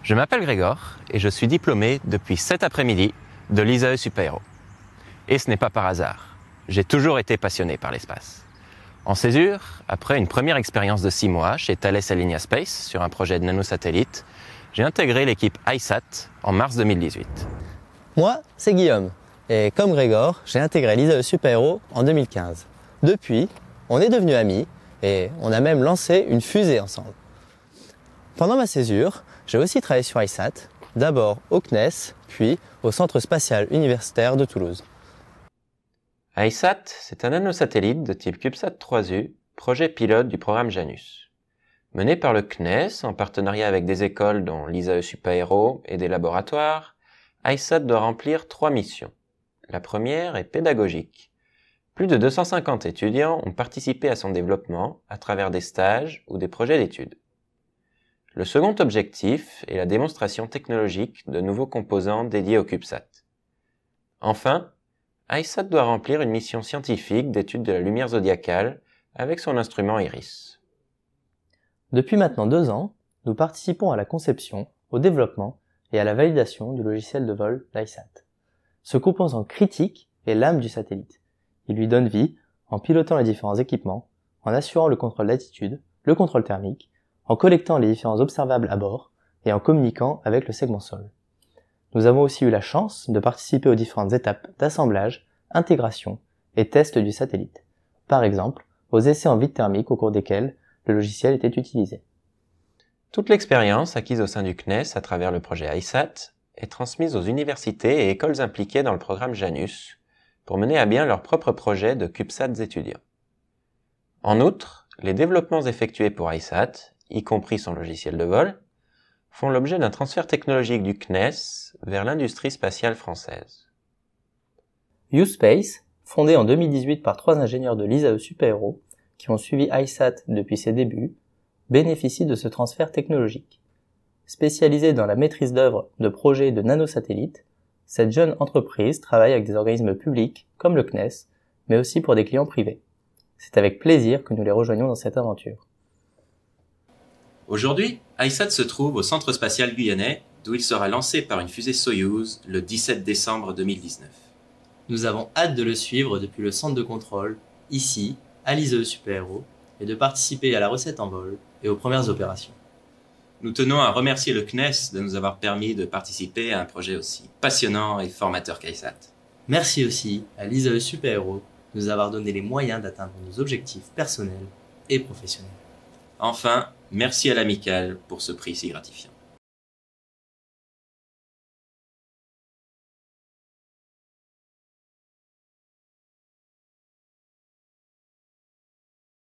Je m'appelle Grégor et je suis diplômé depuis cet après-midi de l'ISAE Super-Héros. Et ce n'est pas par hasard. J'ai toujours été passionné par l'espace. En césure, après une première expérience de 6 mois chez Thales Alenia Space sur un projet de nanosatellite, j'ai intégré l'équipe ICESat en mars 2018. Moi, c'est Guillaume. Et comme Grégor, j'ai intégré l'ISAE Super-Héros en 2015. Depuis, on est devenus amis et on a même lancé une fusée ensemble. Pendant ma césure, j'ai aussi travaillé sur ICESat, d'abord au CNES, puis au Centre spatial universitaire de Toulouse. ICESat, c'est un nanosatellite de type CubeSat 3U, projet pilote du programme Janus. Mené par le CNES en partenariat avec des écoles dont l'ISAE Super-Héros et des laboratoires, ICESat doit remplir 3 missions. La première est pédagogique. Plus de 250 étudiants ont participé à son développement à travers des stages ou des projets d'études. Le second objectif est la démonstration technologique de nouveaux composants dédiés au CubeSat. Enfin, ICESat doit remplir une mission scientifique d'étude de la lumière zodiacale avec son instrument IRIS. Depuis maintenant 2 ans, nous participons à la conception, au développement et à la validation du logiciel de vol d'ICESat. Ce composant critique est l'âme du satellite. Il lui donne vie en pilotant les différents équipements, en assurant le contrôle d'attitude, le contrôle thermique, en collectant les différents observables à bord et en communiquant avec le segment sol. Nous avons aussi eu la chance de participer aux différentes étapes d'assemblage, intégration et test du satellite. Par exemple, aux essais en vide thermique au cours desquels le logiciel était utilisé. Toute l'expérience acquise au sein du CNES à travers le projet ICESat est transmise aux universités et écoles impliquées dans le programme Janus pour mener à bien leurs propres projets de CubeSats étudiants. En outre, les développements effectués pour ICESat, y compris son logiciel de vol, font l'objet d'un transfert technologique du CNES vers l'industrie spatiale française. U-Space, fondé en 2018 par 3 ingénieurs de l'ISAE Super-Héros qui ont suivi ICESat depuis ses débuts, bénéficie de ce transfert technologique. Spécialisée dans la maîtrise d'œuvre de projets de nanosatellites, cette jeune entreprise travaille avec des organismes publics comme le CNES, mais aussi pour des clients privés. C'est avec plaisir que nous les rejoignons dans cette aventure. Aujourd'hui, ICESat se trouve au Centre spatial guyanais, d'où il sera lancé par une fusée Soyouz le 17 décembre 2019. Nous avons hâte de le suivre depuis le centre de contrôle, ici, à l'ISAE Super-Héros, et de participer à la recette en vol et aux premières opérations. Nous tenons à remercier le CNES de nous avoir permis de participer à un projet aussi passionnant et formateur qu'ICESat. Merci aussi à l'ISAE Super-Héros de nous avoir donné les moyens d'atteindre nos objectifs personnels et professionnels. Enfin, merci à l'Amicale pour ce prix si gratifiant.